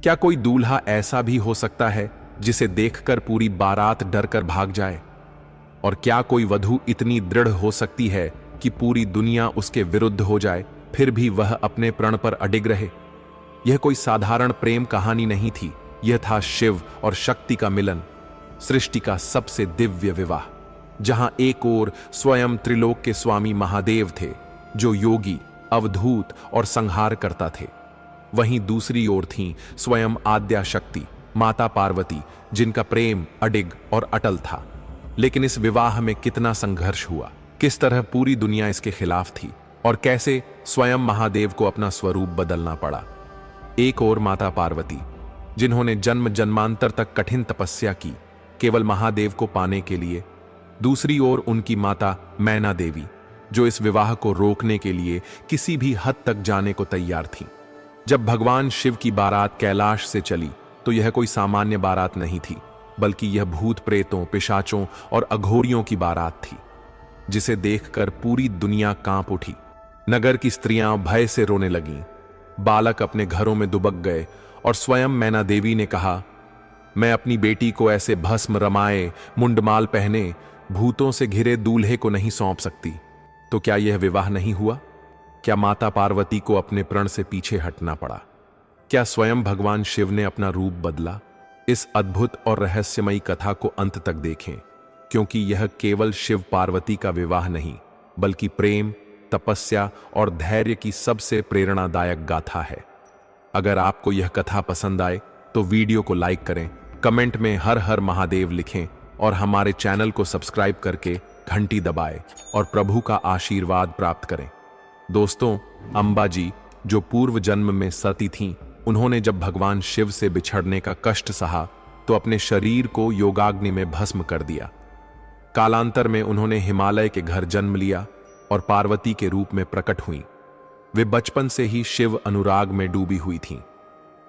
क्या कोई दूल्हा ऐसा भी हो सकता है जिसे देखकर पूरी बारात डरकर भाग जाए? और क्या कोई वधू इतनी दृढ़ हो सकती है कि पूरी दुनिया उसके विरुद्ध हो जाए फिर भी वह अपने प्रण पर अडिग रहे? यह कोई साधारण प्रेम कहानी नहीं थी, यह था शिव और शक्ति का मिलन, सृष्टि का सबसे दिव्य विवाह, जहां एक ओर स्वयं त्रिलोक के स्वामी महादेव थे, जो योगी, अवधूत और संहार करता थे। वहीं दूसरी ओर थीं स्वयं आद्या शक्ति, माता पार्वती, जिनका प्रेम अडिग और अटल था। लेकिन इस विवाह में कितना संघर्ष हुआ, किस तरह पूरी दुनिया इसके खिलाफ थी और कैसे स्वयं महादेव को अपना स्वरूप बदलना पड़ा। एक ओर माता पार्वती, जिन्होंने जन्म जन्मांतर तक कठिन तपस्या की केवल महादेव को पाने के लिए। दूसरी ओर उनकी माता मैना देवी, जो इस विवाह को रोकने के लिए किसी भी हद तक जाने को तैयार थीं। जब भगवान शिव की बारात कैलाश से चली तो यह कोई सामान्य बारात नहीं थी, बल्कि यह भूत प्रेतों, पिशाचों और अघोरियों की बारात थी, जिसे देखकर पूरी दुनिया कांप उठी। नगर की स्त्रियां भय से रोने लगीं, बालक अपने घरों में दुबक गए और स्वयं मैना देवी ने कहा, मैं अपनी बेटी को ऐसे भस्म रमाए, मुंडमाल पहने, भूतों से घिरे दूल्हे को नहीं सौंप सकती। तो क्या यह विवाह नहीं हुआ? क्या माता पार्वती को अपने प्रण से पीछे हटना पड़ा? क्या स्वयं भगवान शिव ने अपना रूप बदला? इस अद्भुत और रहस्यमयी कथा को अंत तक देखें, क्योंकि यह केवल शिव पार्वती का विवाह नहीं, बल्कि प्रेम, तपस्या और धैर्य की सबसे प्रेरणादायक गाथा है। अगर आपको यह कथा पसंद आए तो वीडियो को लाइक करें, कमेंट में हर हर महादेव लिखें और हमारे चैनल को सब्सक्राइब करके घंटी दबाएं और प्रभु का आशीर्वाद प्राप्त करें। दोस्तों, अंबा जी, जो पूर्व जन्म में सती थीं, उन्होंने जब भगवान शिव से बिछड़ने का कष्ट सहा तो अपने शरीर को योगाग्नि में भस्म कर दिया। कालांतर में उन्होंने हिमालय के घर जन्म लिया और पार्वती के रूप में प्रकट हुईं। वे बचपन से ही शिव अनुराग में डूबी हुई थीं।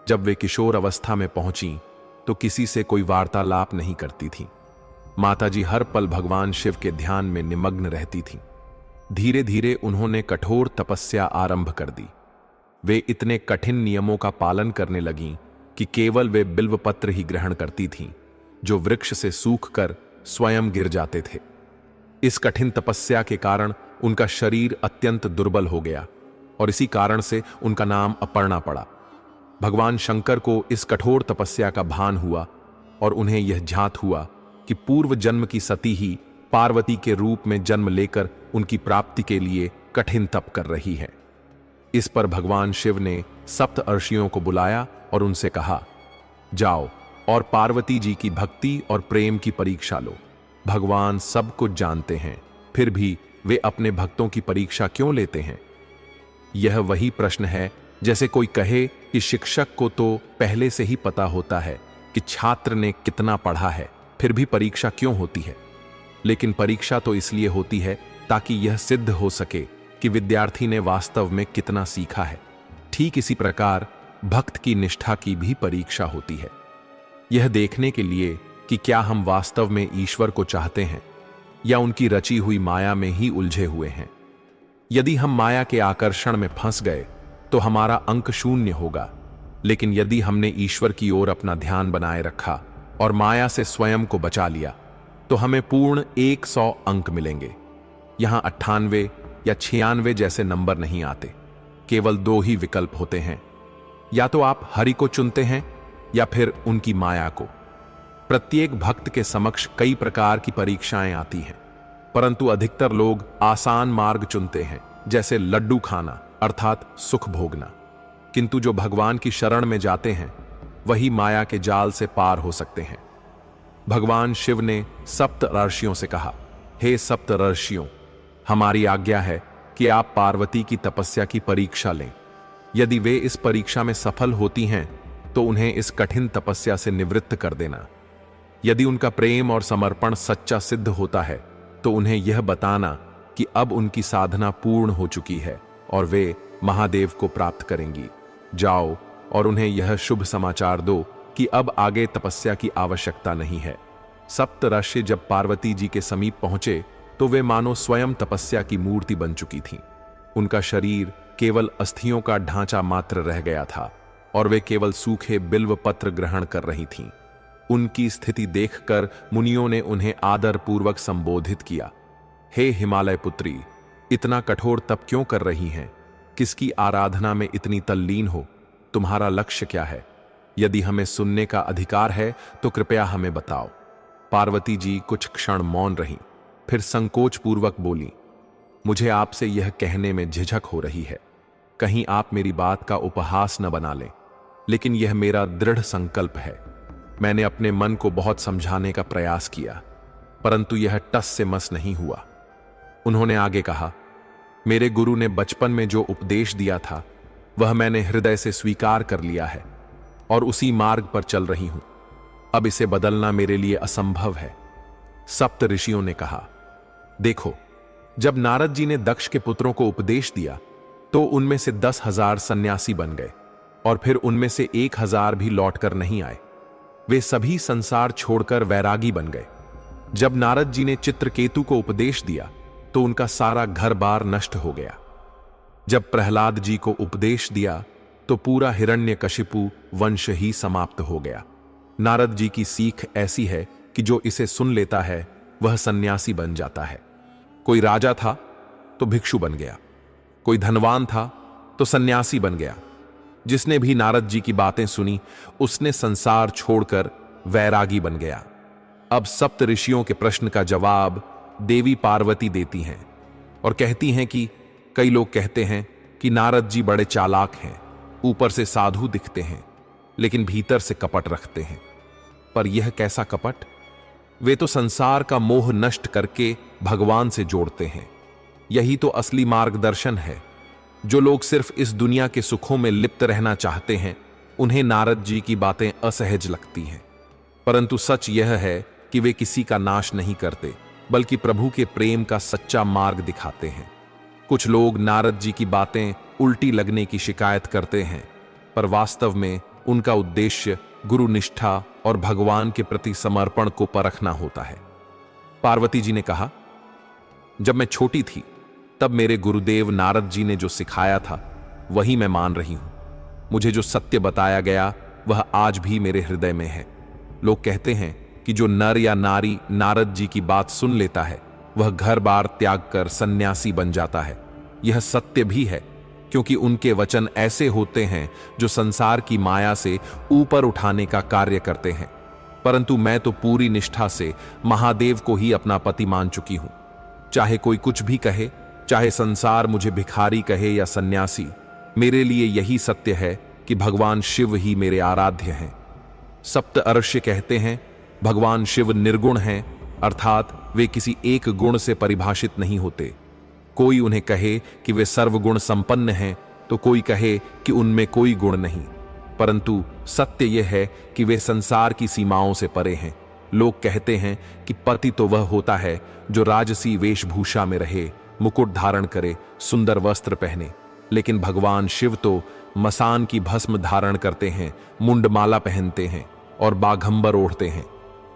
जब वे किशोर अवस्था में पहुंची तो किसी से कोई वार्तालाप नहीं करती थीं। माताजी हर पल भगवान शिव के ध्यान में निमग्न रहती थीं। धीरे धीरे उन्होंने कठोर तपस्या आरंभ कर दी। वे इतने कठिन नियमों का पालन करने लगीं कि केवल वे बिल्वपत्र ही ग्रहण करती थीं, जो वृक्ष से सूखकर स्वयं गिर जाते थे। इस कठिन तपस्या के कारण उनका शरीर अत्यंत दुर्बल हो गया और इसी कारण से उनका नाम अपर्णा पड़ा। भगवान शंकर को इस कठोर तपस्या का भान हुआ और उन्हें यह ज्ञात हुआ कि पूर्व जन्म की सती ही पार्वती के रूप में जन्म लेकर उनकी प्राप्ति के लिए कठिन तप कर रही है। इस पर भगवान शिव ने सप्त अर्षियों को बुलाया और उनसे कहा, जाओ और पार्वती जी की भक्ति और प्रेम की परीक्षा लो। भगवान सब कुछ जानते हैं, फिर भी वे अपने भक्तों की परीक्षा क्यों लेते हैं? यह वही प्रश्न है जैसे कोई कहे कि शिक्षक को तो पहले से ही पता होता है कि छात्र ने कितना पढ़ा है, फिर भी परीक्षा क्यों होती है? लेकिन परीक्षा तो इसलिए होती है ताकि यह सिद्ध हो सके कि विद्यार्थी ने वास्तव में कितना सीखा है। ठीक इसी प्रकार भक्त की निष्ठा की भी परीक्षा होती है, यह देखने के लिए कि क्या हम वास्तव में ईश्वर को चाहते हैं या उनकी रची हुई माया में ही उलझे हुए हैं। यदि हम माया के आकर्षण में फंस गए तो हमारा अंक शून्य होगा, लेकिन यदि हमने ईश्वर की ओर अपना ध्यान बनाए रखा और माया से स्वयं को बचा लिया तो हमें पूर्ण 100 अंक मिलेंगे। यहां 98 या 96 जैसे नंबर नहीं आते, केवल 2 ही विकल्प होते हैं, या तो आप हरि को चुनते हैं या फिर उनकी माया को। प्रत्येक भक्त के समक्ष कई प्रकार की परीक्षाएं आती हैं, परंतु अधिकतर लोग आसान मार्ग चुनते हैं, जैसे लड्डू खाना अर्थात सुख भोगना। किंतु जो भगवान की शरण में जाते हैं वही माया के जाल से पार हो सकते हैं। भगवान शिव ने सप्त ऋषियों से कहा, हे सप्त ऋषियों, हमारी आज्ञा है कि आप पार्वती की तपस्या की परीक्षा लें। यदि वे इस परीक्षा में सफल होती हैं तो उन्हें इस कठिन तपस्या से निवृत्त कर देना। यदि उनका प्रेम और समर्पण सच्चा सिद्ध होता है तो उन्हें यह बताना कि अब उनकी साधना पूर्ण हो चुकी है और वे महादेव को प्राप्त करेंगी। जाओ और उन्हें यह शुभ समाचार दो कि अब आगे तपस्या की आवश्यकता नहीं है। सप्त ऋषि जब पार्वती जी के समीप पहुंचे तो वे मानो स्वयं तपस्या की मूर्ति बन चुकी थीं। उनका शरीर केवल अस्थियों का ढांचा मात्र रह गया था और वे केवल सूखे बिल्व पत्र ग्रहण कर रही थीं। उनकी स्थिति देखकर मुनियों ने उन्हें आदरपूर्वक संबोधित किया। हे हिमालय पुत्री, इतना कठोर तप क्यों कर रही हैं? किसकी आराधना में इतनी तल्लीन हो? तुम्हारा लक्ष्य क्या है? यदि हमें सुनने का अधिकार है तो कृपया हमें बताओ। पार्वती जी कुछ क्षण मौन रहीं, फिर संकोच पूर्वक बोली, मुझे आपसे यह कहने में झिझक हो रही है, कहीं आप मेरी बात का उपहास न बना लें, लेकिन यह मेरा दृढ़ संकल्प है। मैंने अपने मन को बहुत समझाने का प्रयास किया, परंतु यह टस से मस नहीं हुआ। उन्होंने आगे कहा, मेरे गुरु ने बचपन में जो उपदेश दिया था वह मैंने हृदय से स्वीकार कर लिया है और उसी मार्ग पर चल रही हूं। अब इसे बदलना मेरे लिए असंभव है। सप्त ऋषियों ने कहा, देखो, जब नारद जी ने दक्ष के पुत्रों को उपदेश दिया तो उनमें से 10,000 सन्यासी बन गए और फिर उनमें से 1,000 भी लौटकर नहीं आए। वे सभी संसार छोड़कर वैरागी बन गए। जब नारद जी ने चित्रकेतु को उपदेश दिया तो उनका सारा घर बार नष्ट हो गया। जब प्रहलाद जी को उपदेश दिया तो पूरा हिरण्यकशिपु वंश ही समाप्त हो गया। नारद जी की सीख ऐसी है कि जो इसे सुन लेता है वह सन्यासी बन जाता है। कोई राजा था तो भिक्षु बन गया, कोई धनवान था तो सन्यासी बन गया। जिसने भी नारद जी की बातें सुनी उसने संसार छोड़कर वैरागी बन गया। अब सप्त ऋषियों के प्रश्न का जवाब देवी पार्वती देती हैं और कहती हैं कि कई लोग कहते हैं कि नारद जी बड़े चालाक हैं, ऊपर से साधु दिखते हैं लेकिन भीतर से कपट रखते हैं। पर यह कैसा कपट? वे तो संसार का मोह नष्ट करके भगवान से जोड़ते हैं। यही तो असली मार्गदर्शन है। जो लोग सिर्फ इस दुनिया के सुखों में लिप्त रहना चाहते हैं उन्हें नारद जी की बातें असहज लगती हैं, परंतु सच यह है कि वे किसी का नाश नहीं करते बल्कि प्रभु के प्रेम का सच्चा मार्ग दिखाते हैं। कुछ लोग नारद जी की बातें उल्टी लगने की शिकायत करते हैं, पर वास्तव में उनका उद्देश्य गुरु निष्ठा और भगवान के प्रति समर्पण को परखना होता है। पार्वती जी ने कहा, जब मैं छोटी थी तब मेरे गुरुदेव नारद जी ने जो सिखाया था वही मैं मान रही हूं। मुझे जो सत्य बताया गया वह आज भी मेरे हृदय में है। लोग कहते हैं कि जो नर या नारी नारद जी की बात सुन लेता है वह घर बार त्याग कर सन्यासी बन जाता है। यह सत्य भी है, क्योंकि उनके वचन ऐसे होते हैं जो संसार की माया से ऊपर उठाने का कार्य करते हैं। परंतु मैं तो पूरी निष्ठा से महादेव को ही अपना पति मान चुकी हूं। चाहे कोई कुछ भी कहे, चाहे संसार मुझे भिखारी कहे या सन्यासी, मेरे लिए यही सत्य है कि भगवान शिव ही मेरे आराध्य हैं। सप्त अर्ष्य कहते हैं भगवान शिव निर्गुण हैं, अर्थात वे किसी एक गुण से परिभाषित नहीं होते। कोई उन्हें कहे कि वे सर्वगुण संपन्न हैं तो कोई कहे कि उनमें कोई गुण नहीं, परंतु सत्य यह है कि वे संसार की सीमाओं से परे हैं। लोग कहते हैं कि पति तो वह होता है जो राजसी वेशभूषा में रहे, मुकुट धारण करे, सुंदर वस्त्र पहने, लेकिन भगवान शिव तो मसान की भस्म धारण करते हैं, मुंडमाला पहनते हैं और बाघंबर ओढ़ते हैं।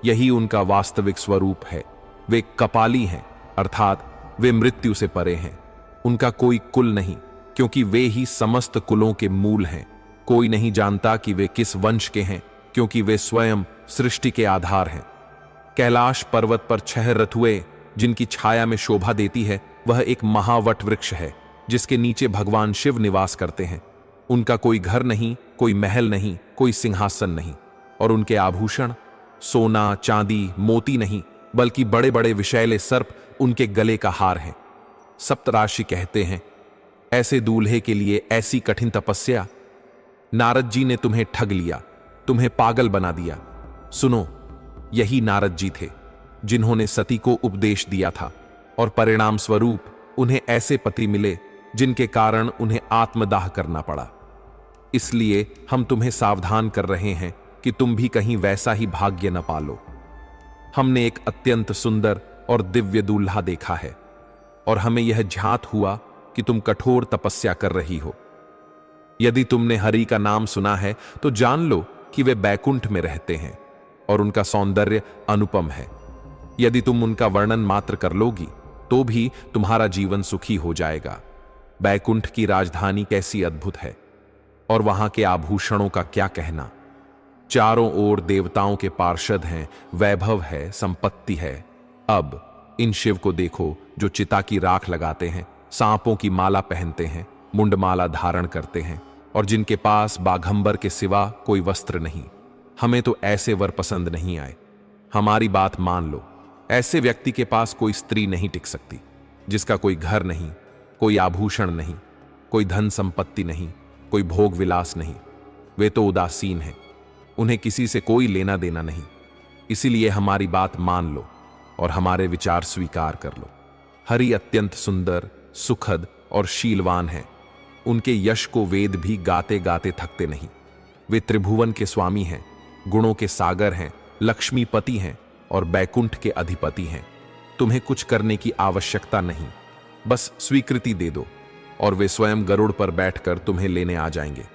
यही उनका वास्तविक स्वरूप है। वे कपाली हैं, अर्थात वे मृत्यु से परे हैं। उनका कोई कुल नहीं, क्योंकि वे ही समस्त कुलों के मूल हैं। कोई नहीं जानता कि वे किस वंश के हैं, क्योंकि वे स्वयं सृष्टि के आधार हैं। कैलाश पर्वत पर 6 रथुए जिनकी छाया में शोभा देती है, वह एक महावट वृक्ष है जिसके नीचे भगवान शिव निवास करते हैं। उनका कोई घर नहीं, कोई महल नहीं, कोई सिंहासन नहीं, और उनके आभूषण सोना चांदी मोती नहीं, बल्कि बड़े बड़े विषैले सर्प उनके गले का हार है। सप्तराशि कहते हैं, ऐसे दूल्हे के लिए ऐसी कठिन तपस्या। नारद जी ने तुम्हें ठग लिया, तुम्हें पागल बना दिया। सुनो, यही नारद जी थे जिन्होंने सती को उपदेश दिया था, और परिणाम स्वरूप उन्हें ऐसे पति मिले जिनके कारण उन्हें आत्मदाह करना पड़ा। इसलिए हम तुम्हें सावधान कर रहे हैं कि तुम भी कहीं वैसा ही भाग्य न पालो। हमने एक अत्यंत सुंदर और दिव्य दूल्हा देखा है और हमें यह ज्ञात हुआ कि तुम कठोर तपस्या कर रही हो। यदि तुमने हरि का नाम सुना है तो जान लो कि वे बैकुंठ में रहते हैं और उनका सौंदर्य अनुपम है। यदि तुम उनका वर्णन मात्र कर लोगी तो भी तुम्हारा जीवन सुखी हो जाएगा। बैकुंठ की राजधानी कैसी अद्भुत है, और वहां के आभूषणों का क्या कहना। चारों ओर देवताओं के पार्षद हैं, वैभव है, संपत्ति है। अब इन शिव को देखो जो चिता की राख लगाते हैं, सांपों की माला पहनते हैं, मुंडमाला धारण करते हैं, और जिनके पास बाघंबर के सिवा कोई वस्त्र नहीं। हमें तो ऐसे वर पसंद नहीं आए। हमारी बात मान लो, ऐसे व्यक्ति के पास कोई स्त्री नहीं टिक सकती, जिसका कोई घर नहीं, कोई आभूषण नहीं, कोई धन संपत्ति नहीं, कोई भोग विलास नहीं। वे तो उदासीन हैं, उन्हें किसी से कोई लेना देना नहीं। इसीलिए हमारी बात मान लो और हमारे विचार स्वीकार कर लो। हरि अत्यंत सुंदर, सुखद और शीलवान है। उनके यश को वेद भी गाते गाते थकते नहीं। वे त्रिभुवन के स्वामी हैं, गुणों के सागर हैं, लक्ष्मीपति हैं और बैकुंठ के अधिपति हैं। तुम्हें कुछ करने की आवश्यकता नहीं, बस स्वीकृति दे दो और वे स्वयं गरुड़ पर बैठकर तुम्हें लेने आ जाएंगे।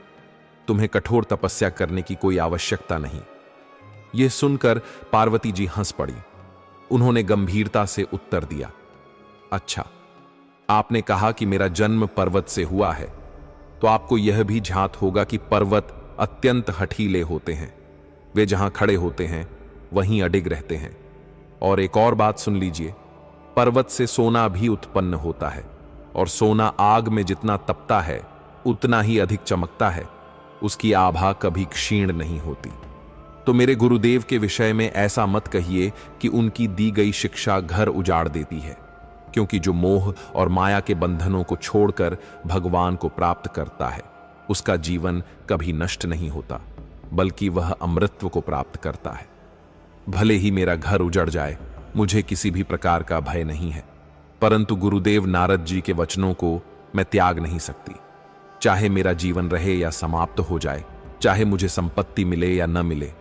तुम्हें कठोर तपस्या करने की कोई आवश्यकता नहीं। यह सुनकर पार्वती जी हंस पड़ी। उन्होंने गंभीरता से उत्तर दिया, अच्छा, आपने कहा कि मेरा जन्म पर्वत से हुआ है, तो आपको यह भी झात होगा कि पर्वत अत्यंत हठीले होते हैं। वे जहां खड़े होते हैं वहीं अडिग रहते हैं। और एक और बात सुन लीजिए, पर्वत से सोना भी उत्पन्न होता है, और सोना आग में जितना तपता है उतना ही अधिक चमकता है। उसकी आभा कभी क्षीण नहीं होती। तो मेरे गुरुदेव के विषय में ऐसा मत कहिए कि उनकी दी गई शिक्षा घर उजाड़ देती है, क्योंकि जो मोह और माया के बंधनों को छोड़कर भगवान को प्राप्त करता है, उसका जीवन कभी नष्ट नहीं होता, बल्कि वह अमृतत्व को प्राप्त करता है। भले ही मेरा घर उजड़ जाए, मुझे किसी भी प्रकार का भय नहीं है, परंतु गुरुदेव नारद जी के वचनों को मैं त्याग नहीं सकती। चाहे मेरा जीवन रहे या समाप्त हो जाए, चाहे मुझे संपत्ति मिले या न मिले,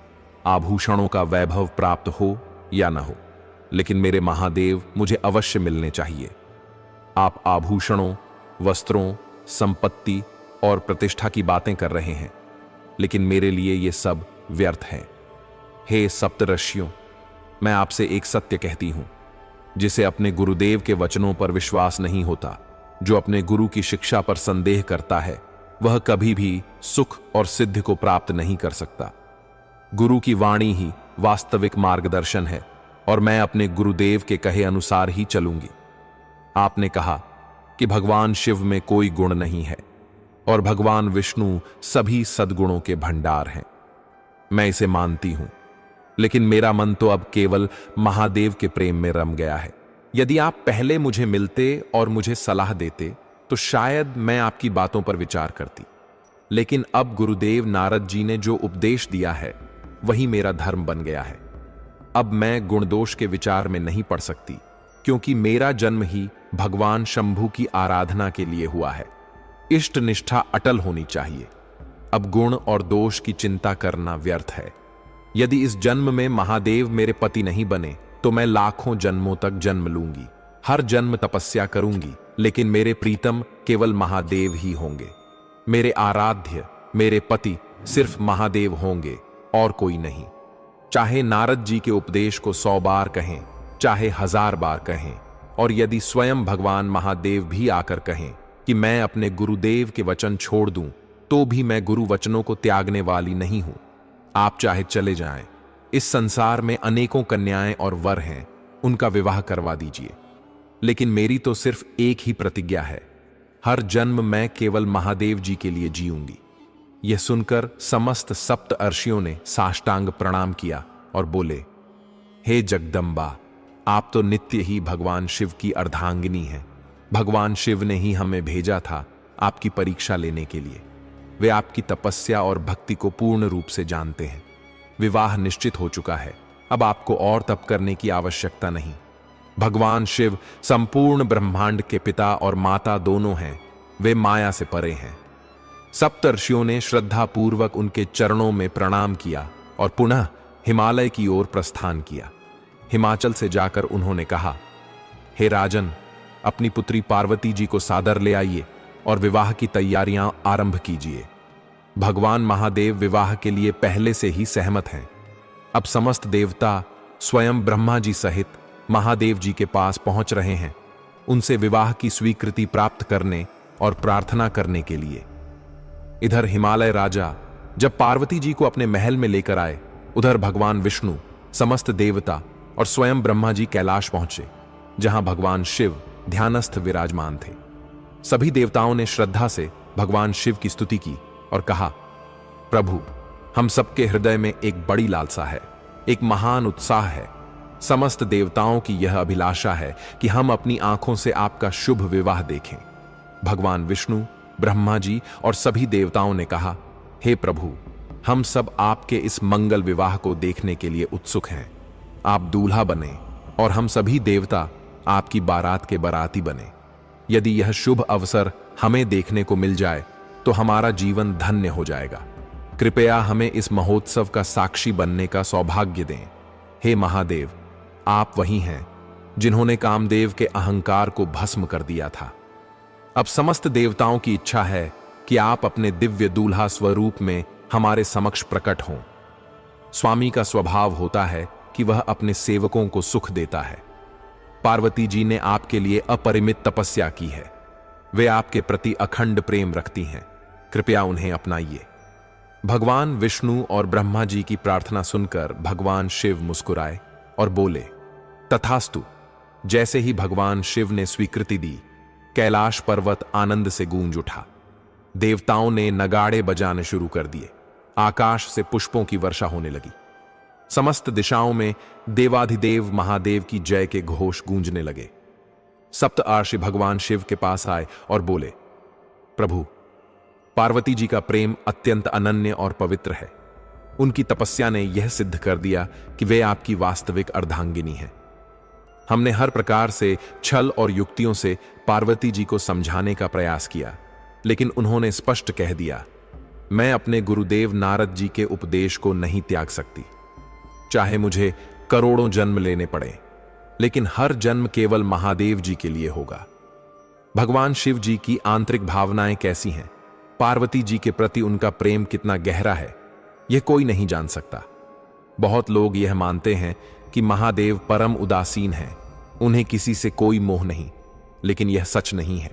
आभूषणों का वैभव प्राप्त हो या न हो, लेकिन मेरे महादेव मुझे अवश्य मिलने चाहिए। आप आभूषणों, वस्त्रों, संपत्ति और प्रतिष्ठा की बातें कर रहे हैं, लेकिन मेरे लिए ये सब व्यर्थ है। हे सप्तऋषियों, मैं आपसे एक सत्य कहती हूं, जिसे अपने गुरुदेव के वचनों पर विश्वास नहीं होता, जो अपने गुरु की शिक्षा पर संदेह करता है, वह कभी भी सुख और सिद्धि को प्राप्त नहीं कर सकता। गुरु की वाणी ही वास्तविक मार्गदर्शन है, और मैं अपने गुरुदेव के कहे अनुसार ही चलूंगी। आपने कहा कि भगवान शिव में कोई गुण नहीं है और भगवान विष्णु सभी सद्गुणों के भंडार हैं। मैं इसे मानती हूं, लेकिन मेरा मन तो अब केवल महादेव के प्रेम में रम गया है। यदि आप पहले मुझे मिलते और मुझे सलाह देते तो शायद मैं आपकी बातों पर विचार करती, लेकिन अब गुरुदेव नारद जी ने जो उपदेश दिया है वही मेरा धर्म बन गया है। अब मैं गुणदोष के विचार में नहीं पड़ सकती, क्योंकि मेरा जन्म ही भगवान शंभु की आराधना के लिए हुआ है। इष्ट निष्ठा अटल होनी चाहिए। अब गुण और दोष की चिंता करना व्यर्थ है। यदि इस जन्म में महादेव मेरे पति नहीं बने तो मैं लाखों जन्मों तक जन्म लूंगी, हर जन्म तपस्या करूंगी, लेकिन मेरे प्रीतम केवल महादेव ही होंगे। मेरे आराध्य, मेरे पति सिर्फ महादेव होंगे और कोई नहीं। चाहे नारद जी के उपदेश को 100 बार कहें, चाहे 1000 बार कहें, और यदि स्वयं भगवान महादेव भी आकर कहें कि मैं अपने गुरुदेव के वचन छोड़ दूं, तो भी मैं गुरु वचनों को त्यागने वाली नहीं हूं। आप चाहे चले जाएं, इस संसार में अनेकों कन्याएं और वर हैं, उनका विवाह करवा दीजिए, लेकिन मेरी तो सिर्फ एक ही प्रतिज्ञा है, हर जन्म मैं केवल महादेव जी के लिए जीऊंगी। यह सुनकर समस्त सप्त अर्षियों ने साष्टांग प्रणाम किया और बोले, हे जगदम्बा, आप तो नित्य ही भगवान शिव की अर्धांगिनी हैं। भगवान शिव ने ही हमें भेजा था आपकी परीक्षा लेने के लिए। वे आपकी तपस्या और भक्ति को पूर्ण रूप से जानते हैं। विवाह निश्चित हो चुका है, अब आपको और तप करने की आवश्यकता नहीं। भगवान शिव संपूर्ण ब्रह्मांड के पिता और माता दोनों हैं, वे माया से परे हैं। सप्तर्षियों ने श्रद्धापूर्वक उनके चरणों में प्रणाम किया और पुनः हिमालय की ओर प्रस्थान किया। हिमाचल से जाकर उन्होंने कहा, हे राजन, अपनी पुत्री पार्वती जी को सादर ले आइए और विवाह की तैयारियां आरंभ कीजिए। भगवान महादेव विवाह के लिए पहले से ही सहमत हैं। अब समस्त देवता स्वयं ब्रह्मा जी सहित महादेव जी के पास पहुंच रहे हैं, उनसे विवाह की स्वीकृति प्राप्त करने और प्रार्थना करने के लिए। इधर हिमालय राजा जब पार्वती जी को अपने महल में लेकर आए, उधर भगवान विष्णु, समस्त देवता और स्वयं ब्रह्मा जी कैलाश पहुंचे, जहां भगवान शिव ध्यानस्थ विराजमान थे। सभी देवताओं ने श्रद्धा से भगवान शिव की स्तुति की और कहा, प्रभु, हम सबके हृदय में एक बड़ी लालसा है, एक महान उत्साह है। समस्त देवताओं की यह अभिलाषा है कि हम अपनी आंखों से आपका शुभ विवाह देखें। भगवान विष्णु, ब्रह्मा जी और सभी देवताओं ने कहा, हे प्रभु, हम सब आपके इस मंगल विवाह को देखने के लिए उत्सुक हैं। आप दूल्हा बने और हम सभी देवता आपकी बारात के बाराती बने। यदि यह शुभ अवसर हमें देखने को मिल जाए तो हमारा जीवन धन्य हो जाएगा। कृपया हमें इस महोत्सव का साक्षी बनने का सौभाग्य दें। हे महादेव, आप वही हैं जिन्होंने कामदेव के अहंकार को भस्म कर दिया था। अब समस्त देवताओं की इच्छा है कि आप अपने दिव्य दूल्हा स्वरूप में हमारे समक्ष प्रकट हों। स्वामी का स्वभाव होता है कि वह अपने सेवकों को सुख देता है। पार्वती जी ने आपके लिए अपरिमित तपस्या की है। वे आपके प्रति अखंड प्रेम रखती हैं। कृपया उन्हें अपनाइए। भगवान विष्णु और ब्रह्मा जी की प्रार्थना सुनकर भगवान शिव मुस्कुराए और बोले, तथास्तु। जैसे ही भगवान शिव ने स्वीकृति दी, कैलाश पर्वत आनंद से गूंज उठा। देवताओं ने नगाड़े बजाने शुरू कर दिए। आकाश से पुष्पों की वर्षा होने लगी। समस्त दिशाओं में देवाधिदेव महादेव की जय के घोष गूंजने लगे। सप्त आर्षि भगवान शिव के पास आए और बोले, प्रभु, पार्वती जी का प्रेम अत्यंत अनन्य और पवित्र है। उनकी तपस्या ने यह सिद्ध कर दिया कि वे आपकी वास्तविक अर्धांगिनी हैं। हमने हर प्रकार से छल और युक्तियों से पार्वती जी को समझाने का प्रयास किया, लेकिन उन्होंने स्पष्ट कह दिया, मैं अपने गुरुदेव नारद जी के उपदेश को नहीं त्याग सकती। चाहे मुझे करोड़ों जन्म लेने पड़े, लेकिन हर जन्म केवल महादेव जी के लिए होगा। भगवान शिव जी की आंतरिक भावनाएं कैसी हैं, पार्वती जी के प्रति उनका प्रेम कितना गहरा है, यह कोई नहीं जान सकता। बहुत लोग यह मानते हैं कि महादेव परम उदासीन हैं, उन्हें किसी से कोई मोह नहीं, लेकिन यह सच नहीं है।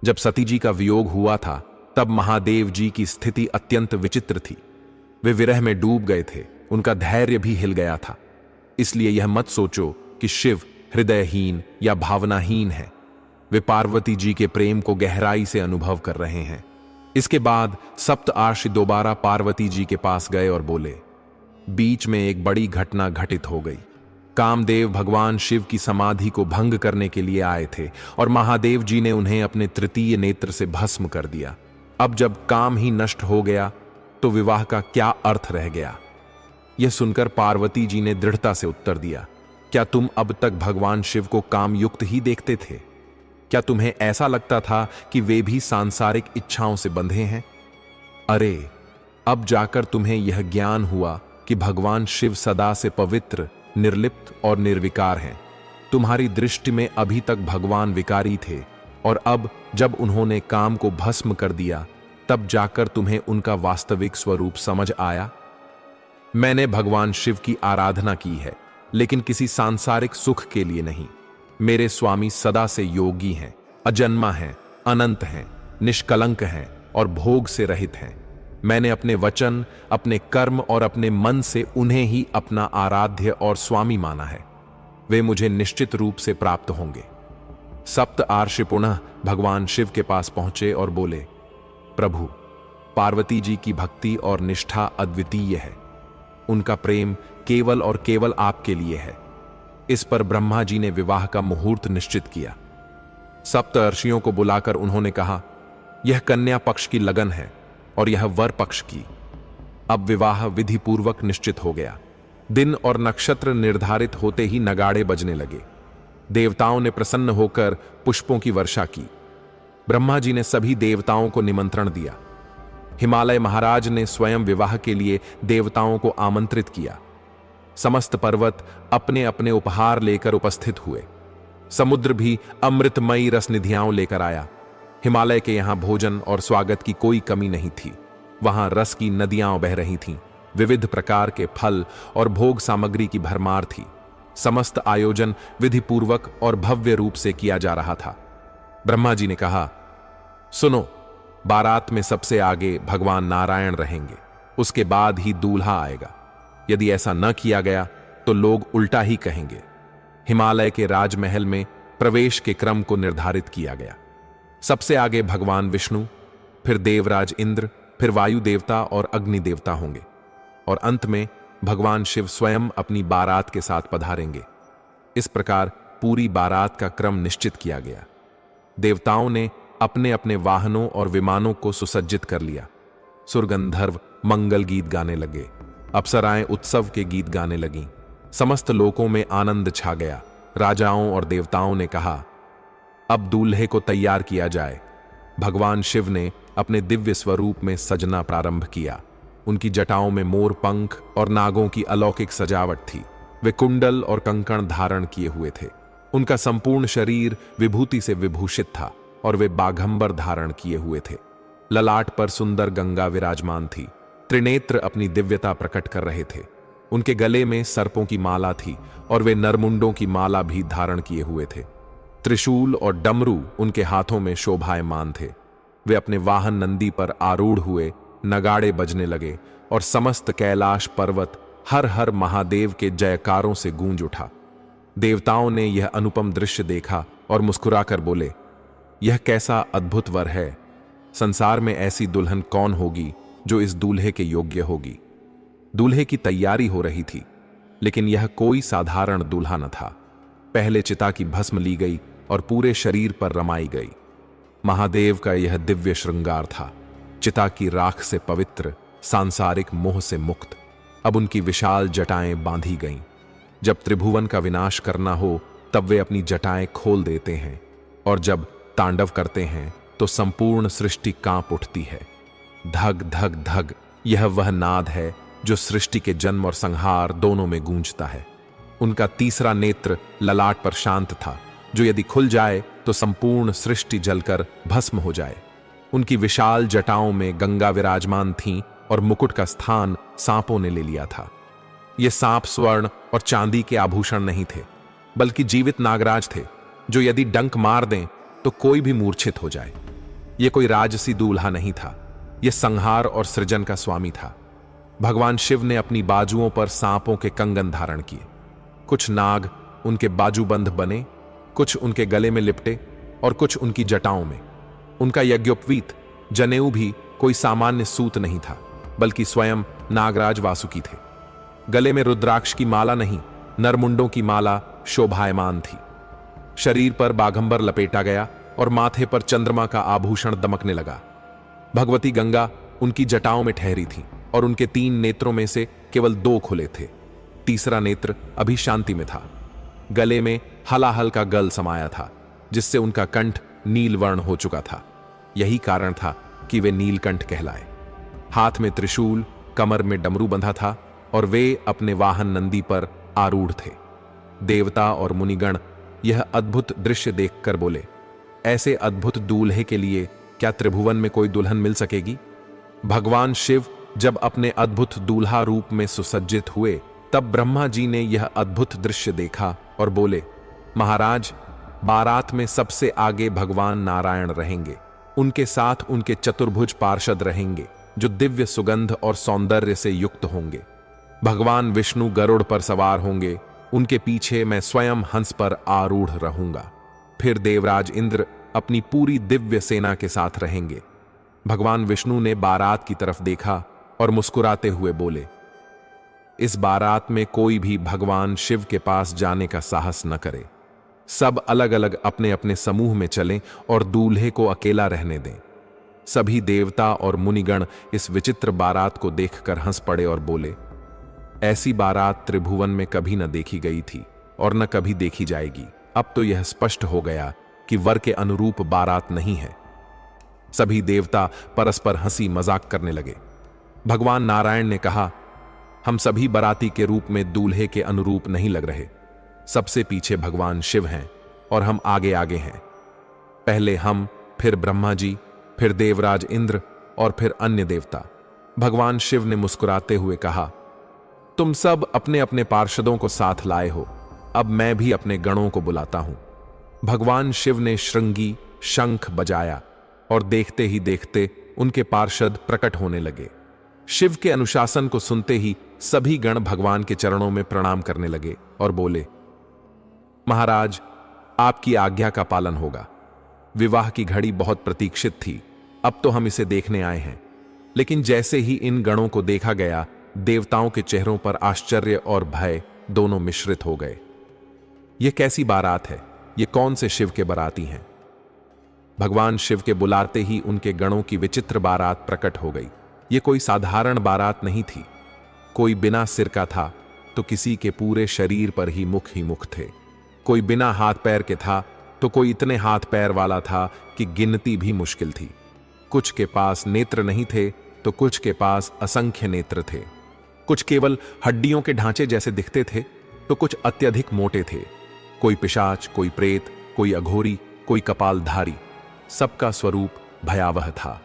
जब सती जी का वियोग हुआ था, तब महादेव जी की स्थिति अत्यंत विचित्र थी। वे विरह में डूब गए थे, उनका धैर्य भी हिल गया था। इसलिए यह मत सोचो कि शिव हृदयहीन या भावनाहीन है। वे पार्वती जी के प्रेम को गहराई से अनुभव कर रहे हैं। इसके बाद सप्त आर्षि दोबारा पार्वती जी के पास गए और बोले, बीच में एक बड़ी घटना घटित हो गई। कामदेव भगवान शिव की समाधि को भंग करने के लिए आए थे और महादेव जी ने उन्हें अपने तृतीय नेत्र से भस्म कर दिया। अब जब काम ही नष्ट हो गया तो विवाह का क्या अर्थ रह गया? यह सुनकर पार्वती जी ने दृढ़ता से उत्तर दिया, क्या तुम अब तक भगवान शिव को कामयुक्त ही देखते थे? क्या तुम्हें ऐसा लगता था कि वे भी सांसारिक इच्छाओं से बंधे हैं? अरे, अब जाकर तुम्हें यह ज्ञान हुआ कि भगवान शिव सदा से पवित्र, निर्लिप्त और निर्विकार हैं। तुम्हारी दृष्टि में अभी तक भगवान विकारी थे, और अब जब उन्होंने काम को भस्म कर दिया, तब जाकर तुम्हें उनका वास्तविक स्वरूप समझ आया। मैंने भगवान शिव की आराधना की है, लेकिन किसी सांसारिक सुख के लिए नहीं। मेरे स्वामी सदा से योगी हैं, अजन्मा हैं, अनंत हैं, निष्कलंक हैं और भोग से रहित हैं। मैंने अपने वचन, अपने कर्म और अपने मन से उन्हें ही अपना आराध्य और स्वामी माना है। वे मुझे निश्चित रूप से प्राप्त होंगे। सप्त आर्षि पुनः भगवान शिव के पास पहुंचे और बोले, प्रभु, पार्वती जी की भक्ति और निष्ठा अद्वितीय है। उनका प्रेम केवल और केवल आपके लिए है। इस पर ब्रह्मा जी ने विवाह का मुहूर्त निश्चित किया। सप्तर्षियों को बुलाकर उन्होंने कहा, यह कन्या पक्ष की लगन है और यह वर पक्ष की। अब विवाह विधि पूर्वक निश्चित हो गया। दिन और नक्षत्र निर्धारित होते ही नगाड़े बजने लगे। देवताओं ने प्रसन्न होकर पुष्पों की वर्षा की। ब्रह्मा जी ने सभी देवताओं को निमंत्रण दिया। हिमालय महाराज ने स्वयं विवाह के लिए देवताओं को आमंत्रित किया। समस्त पर्वत अपने अपने उपहार लेकर उपस्थित हुए। समुद्र भी अमृतमयी रसनिधियां लेकर आया। हिमालय के यहां भोजन और स्वागत की कोई कमी नहीं थी। वहां रस की नदियां बह रही थीं। विविध प्रकार के फल और भोग सामग्री की भरमार थी। समस्त आयोजन विधिपूर्वक और भव्य रूप से किया जा रहा था। ब्रह्मा जी ने कहा, सुनो, बारात में सबसे आगे भगवान नारायण रहेंगे, उसके बाद ही दूल्हा आएगा। यदि ऐसा न किया गया तो लोग उल्टा ही कहेंगे। हिमालय के राजमहल में प्रवेश के क्रम को निर्धारित किया गया। सबसे आगे भगवान विष्णु, फिर देवराज इंद्र, फिर वायु देवता और अग्नि देवता होंगे, और अंत में भगवान शिव स्वयं अपनी बारात के साथ पधारेंगे। इस प्रकार पूरी बारात का क्रम निश्चित किया गया। देवताओं ने अपने अपने वाहनों और विमानों को सुसज्जित कर लिया। सुरगंधर्व मंगल गीत गाने लगे, अप्सराएं उत्सव के गीत गाने लगीं। समस्त लोकों में आनंद छा गया। राजाओं और देवताओं ने कहा, अब दूल्हे को तैयार किया जाए। भगवान शिव ने अपने दिव्य स्वरूप में सजना प्रारंभ किया। उनकी जटाओं में मोर पंख और नागों की अलौकिक सजावट थी। वे कुंडल और कंकण धारण किए हुए थे। उनका संपूर्ण शरीर विभूति से विभूषित था और वे बाघंबर धारण किए हुए थे। ललाट पर सुंदर गंगा विराजमान थी। त्रिनेत्र अपनी दिव्यता प्रकट कर रहे थे। उनके गले में सर्पों की माला थी और वे नरमुंडों की माला भी धारण किए हुए थे। त्रिशूल और डमरू उनके हाथों में शोभायमान थे। वे अपने वाहन नंदी पर आरूढ़ हुए, नगाड़े बजने लगे और समस्त कैलाश पर्वत हर हर महादेव के जयकारों से गूंज उठा। देवताओं ने यह अनुपम दृश्य देखा और मुस्कुराकर बोले, यह कैसा अद्भुत वर है। संसार में ऐसी दुल्हन कौन होगी जो इस दूल्हे के योग्य होगी। दूल्हे की तैयारी हो रही थी, लेकिन यह कोई साधारण दूल्हा न था। पहले चिता की भस्म ली गई और पूरे शरीर पर रमाई गई। महादेव का यह दिव्य श्रृंगार था। चिता की राख से पवित्र, सांसारिक मोह से मुक्त। अब उनकी विशाल जटाएं बांधी गईं। जब त्रिभुवन का विनाश करना हो तब वे अपनी जटाएं खोल देते हैं, और जब तांडव करते हैं तो संपूर्ण सृष्टि कांप उठती है। धग धग धग, यह वह नाद है जो सृष्टि के जन्म और संहार दोनों में गूंजता है। उनका तीसरा नेत्र ललाट पर शांत था, जो यदि खुल जाए तो संपूर्ण सृष्टि जलकर भस्म हो जाए। उनकी विशाल जटाओं में गंगा विराजमान थीं और मुकुट का स्थान सांपों ने ले लिया था। ये सांप स्वर्ण और चांदी के आभूषण नहीं थे, बल्कि जीवित नागराज थे, जो यदि डंक मार दें तो कोई भी मूर्छित हो जाए। यह कोई राजसी दूल्हा नहीं था, यह संहार और सृजन का स्वामी था। भगवान शिव ने अपनी बाजुओं पर सांपों के कंगन धारण किए। कुछ नाग उनके बाजूबंद बने, कुछ उनके गले में लिपटे और कुछ उनकी जटाओं में। उनका यज्ञोपवीत जनेऊ भी कोई सामान्य सूत नहीं था, बल्कि स्वयं नागराज वासुकी थे। गले में रुद्राक्ष की माला नहीं, नरमुंडों की माला शोभायमान थी। शरीर पर बाघंबर लपेटा गया और माथे पर चंद्रमा का आभूषण दमकने लगा। भगवती गंगा उनकी जटाओं में ठहरी थी और उनके 3 नेत्रों में से केवल 2 खुले थे। तीसरा नेत्र अभी शांति में था। गले में हलाहल का गल समाया था, जिससे उनका कंठ नीलवर्ण हो चुका था। यही कारण था कि वे नीलकंठ कहलाए। हाथ में त्रिशूल, कमर में डमरू बंधा था और वे अपने वाहन नंदी पर आरूढ़ थे। देवता और मुनिगण यह अद्भुत दृश्य देखकर बोले, ऐसे अद्भुत दूल्हे के लिए क्या त्रिभुवन में कोई दुल्हन मिल सकेगी। भगवान शिव जब अपने अद्भुत दूल्हा रूप में सुसज्जित हुए, तब ब्रह्मा जी ने यह अद्भुत दृश्य देखा और बोले, महाराज, बारात में सबसे आगे भगवान नारायण रहेंगे। उनके साथ उनके चतुर्भुज पार्षद रहेंगे, जो दिव्य सुगंध और सौंदर्य से युक्त होंगे। भगवान विष्णु गरुड़ पर सवार होंगे। उनके पीछे मैं स्वयं हंस पर आरूढ़ रहूंगा। फिर देवराज इंद्र अपनी पूरी दिव्य सेना के साथ रहेंगे। भगवान विष्णु ने बारात की तरफ देखा और मुस्कुराते हुए बोले, इस बारात में कोई भी भगवान शिव के पास जाने का साहस न करे। सब अलग अलग अपने अपने समूह में चलें और दूल्हे को अकेला रहने दें। सभी देवता और मुनिगण इस विचित्र बारात को देखकर हंस पड़े और बोले, ऐसी बारात त्रिभुवन में कभी न देखी गई थी और न कभी देखी जाएगी। अब तो यह स्पष्ट हो गया कि वर के अनुरूप बारात नहीं है। सभी देवता परस्पर हंसी मजाक करने लगे। भगवान नारायण ने कहा, हम सभी बाराती के रूप में दूल्हे के अनुरूप नहीं लग रहे। सबसे पीछे भगवान शिव हैं और हम आगे आगे हैं। पहले हम, फिर ब्रह्मा जी, फिर देवराज इंद्र और फिर अन्य देवता। भगवान शिव ने मुस्कुराते हुए कहा, तुम सब अपने अपने पार्षदों को साथ लाए हो, अब मैं भी अपने गणों को बुलाता हूं। भगवान शिव ने श्रृंगी शंख बजाया। और देखते ही देखते उनके पार्षद प्रकट होने लगे। शिव के अनुशासन को सुनते ही सभी गण भगवान के चरणों में प्रणाम करने लगे और बोले, महाराज, आपकी आज्ञा का पालन होगा। विवाह की घड़ी बहुत प्रतीक्षित थी, अब तो हम इसे देखने आए हैं। लेकिन जैसे ही इन गणों को देखा गया, देवताओं के चेहरों पर आश्चर्य और भय दोनों मिश्रित हो गए। यह कैसी बारात है? ये कौन से शिव के बाराती हैं? भगवान शिव के बुलाते ही उनके गणों की विचित्र बारात प्रकट हो गई। ये कोई साधारण बारात नहीं थी। कोई बिना सिर का था तो किसी के पूरे शरीर पर ही मुख थे। कोई बिना हाथ पैर के था तो कोई इतने हाथ पैर वाला था कि गिनती भी मुश्किल थी। कुछ के पास नेत्र नहीं थे तो कुछ के पास असंख्य नेत्र थे। कुछ केवल हड्डियों के ढांचे जैसे दिखते थे तो कुछ अत्यधिक मोटे थे। कोई पिशाच, कोई प्रेत, कोई अघोरी, कोई कपालधारी। सबका स्वरूप भयावह था।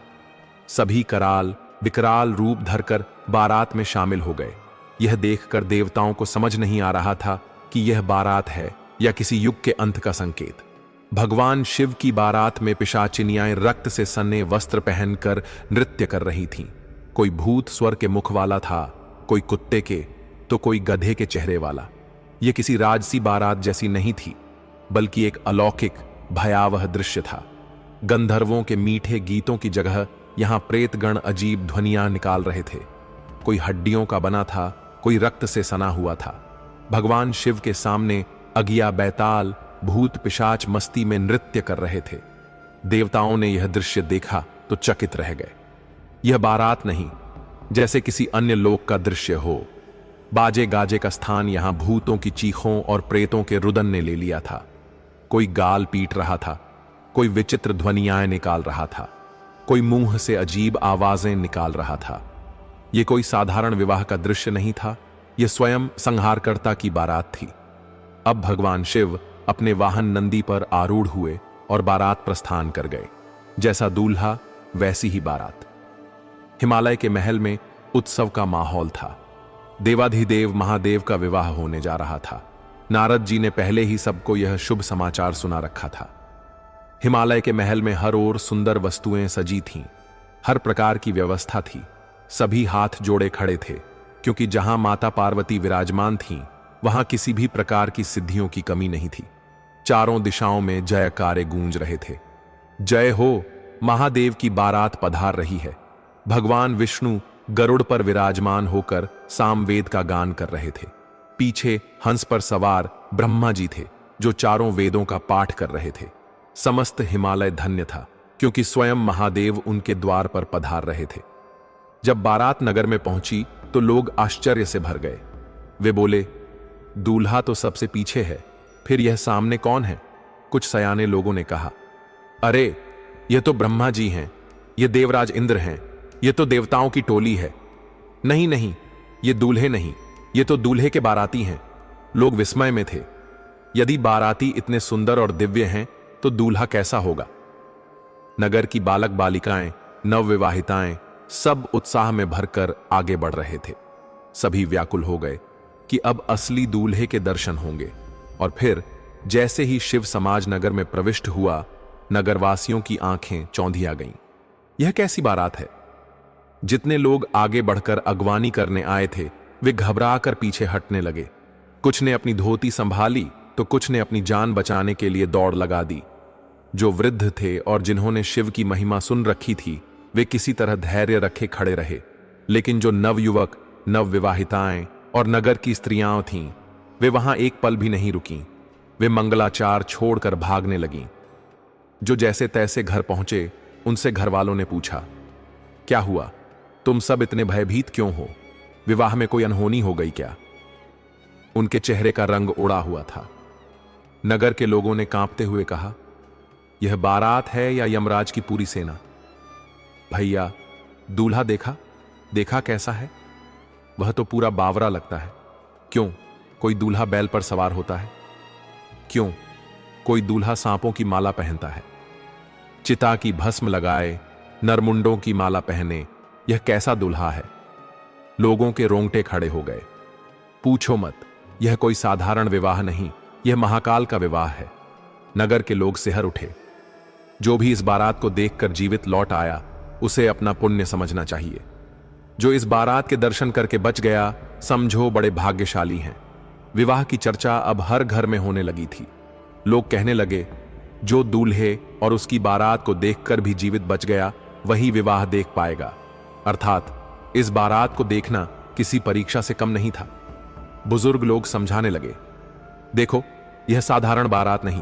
सभी कराल विकराल रूप धरकर बारात में शामिल हो गए। यह देखकर देवताओं को समझ नहीं आ रहा था कि यह बारात है या किसी युग के अंत का संकेत। भगवान शिव की बारात में पिशाचिनियां रक्त से सने वस्त्र पहनकर नृत्य कर रही थीं। कोई भूत स्वर के मुख वाला था, कोई कुत्ते के तो कोई गधे के चेहरे वाला। यह किसी राजसी बारात जैसी नहीं थी, बल्कि एक अलौकिक भयावह दृश्य था। गंधर्वों के मीठे गीतों की जगह यहां प्रेतगण अजीब ध्वनियां निकाल रहे थे। कोई हड्डियों का बना था, कोई रक्त से सना हुआ था। भगवान शिव के सामने अगिया बैताल भूत पिशाच मस्ती में नृत्य कर रहे थे। देवताओं ने यह दृश्य देखा तो चकित रह गए। यह बारात नहीं, जैसे किसी अन्य लोक का दृश्य हो। बाजे गाजे का स्थान यहां भूतों की चीखों और प्रेतों के रुदन ने ले लिया था। कोई गाल पीट रहा था, कोई विचित्र ध्वनियां निकाल रहा था, कोई मुंह से अजीब आवाजें निकाल रहा था। यह कोई साधारण विवाह का दृश्य नहीं था, यह स्वयं संहारकर्ता की बारात थी। अब भगवान शिव अपने वाहन नंदी पर आरूढ़ हुए और बारात प्रस्थान कर गए। जैसा दूल्हा वैसी ही बारात। हिमालय के महल में उत्सव का माहौल था। देवाधिदेव महादेव का विवाह होने जा रहा था। नारद जी ने पहले ही सबको यह शुभ समाचार सुना रखा था। हिमालय के महल में हर ओर सुंदर वस्तुएं सजी थीं। हर प्रकार की व्यवस्था थी। सभी हाथ जोड़े खड़े थे, क्योंकि जहां माता पार्वती विराजमान थीं, वहां किसी भी प्रकार की सिद्धियों की कमी नहीं थी। चारों दिशाओं में जयकारे गूंज रहे थे। जय हो, महादेव की बारात पधार रही है। भगवान विष्णु गरुड़ पर विराजमान होकर सामवेद का गान कर रहे थे। पीछे हंस पर सवार ब्रह्मा जी थे, जो चारों वेदों का पाठ कर रहे थे। समस्त हिमालय धन्य था, क्योंकि स्वयं महादेव उनके द्वार पर पधार रहे थे। जब बारात नगर में पहुंची तो लोग आश्चर्य से भर गए। वे बोले, दूल्हा तो सबसे पीछे है, फिर यह सामने कौन है? कुछ सयाने लोगों ने कहा, अरे यह तो ब्रह्मा जी हैं, यह देवराज इंद्र हैं, यह तो देवताओं की टोली है। नहीं नहीं, ये दूल्हे नहीं, ये तो दूल्हे के बाराती हैं। लोग विस्मय में थे। यदि बाराती इतने सुंदर और दिव्य हैं तो दूल्हा कैसा होगा? नगर की बालक बालिकाएं, नवविवाहिताएं सब उत्साह में भरकर आगे बढ़ रहे थे। सभी व्याकुल हो गए कि अब असली दूल्हे के दर्शन होंगे। और फिर जैसे ही शिव समाज नगर में प्रविष्ट हुआ, नगरवासियों की आंखें चौंधिया गईं। यह कैसी बारात है? जितने लोग आगे बढ़कर अगवानी करने आए थे, वे घबराकर पीछे हटने लगे। कुछ ने अपनी धोती संभाली तो कुछ ने अपनी जान बचाने के लिए दौड़ लगा दी। जो वृद्ध थे और जिन्होंने शिव की महिमा सुन रखी थी, वे किसी तरह धैर्य रखे खड़े रहे। लेकिन जो नवयुवक, नवविवाहिताएं और नगर की स्त्रियां थीं, वे वहां एक पल भी नहीं रुकीं। वे मंगलाचार छोड़कर भागने लगीं। जो जैसे तैसे घर पहुंचे, उनसे घरवालों ने पूछा, क्या हुआ? तुम सब इतने भयभीत क्यों हो? विवाह में कोई अनहोनी हो गई क्या? उनके चेहरे का रंग उड़ा हुआ था। नगर के लोगों ने कांपते हुए कहा, यह बारात है या यमराज की पूरी सेना? भैया, दूल्हा देखा कैसा है? वह तो पूरा बावरा लगता है। क्यों, कोई दूल्हा बैल पर सवार होता है? क्यों, कोई दूल्हा सांपों की माला पहनता है? चिता की भस्म लगाए, नरमुंडों की माला पहने, यह कैसा दूल्हा है? लोगों के रोंगटे खड़े हो गए। पूछो मत, यह कोई साधारण विवाह नहीं, यह महाकाल का विवाह है। नगर के लोग सिहर उठे। जो भी इस बारात को देखकर जीवित लौट आया उसे अपना पुण्य समझना चाहिए। जो इस बारात के दर्शन करके बच गया समझो बड़े भाग्यशाली हैं। विवाह की चर्चा अब हर घर में होने लगी थी। लोग कहने लगे, जो दूल्हे और उसकी बारात को देखकर भी जीवित बच गया वही विवाह देख पाएगा। अर्थात इस बारात को देखना किसी परीक्षा से कम नहीं था। बुजुर्ग लोग समझाने लगे, देखो यह साधारण बारात नहीं,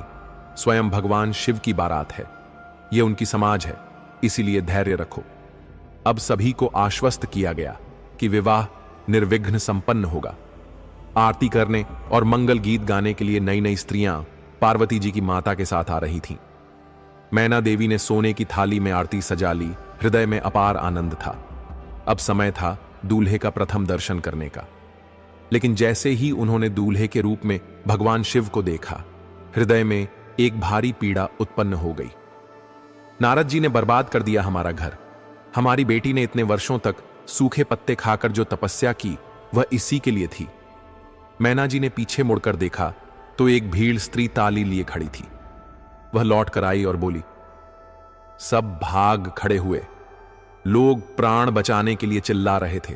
स्वयं भगवान शिव की बारात है। यह उनकी समाज है, इसीलिए धैर्य रखो। अब सभी को आश्वस्त किया गया कि विवाह निर्विघ्न संपन्न होगा। आरती करने और मंगल गीत गाने के लिए नई नई स्त्रियां पार्वती जी की माता के साथ आ रही थीं। मैना देवी ने सोने की थाली में आरती सजा ली। हृदय में अपार आनंद था। अब समय था दूल्हे का प्रथम दर्शन करने का। लेकिन जैसे ही उन्होंने दूल्हे के रूप में भगवान शिव को देखा, हृदय में एक भारी पीड़ा उत्पन्न हो गई। नारद जी ने बर्बाद कर दिया हमारा घर। हमारी बेटी ने इतने वर्षों तक सूखे पत्ते खाकर जो तपस्या की वह इसी के लिए थी। मैना जी ने पीछे मुड़कर देखा तो एक भीड़ स्त्री ताली लिए खड़ी थी। वह लौट कर आई और बोली, सब भाग खड़े हुए। लोग प्राण बचाने के लिए चिल्ला रहे थे।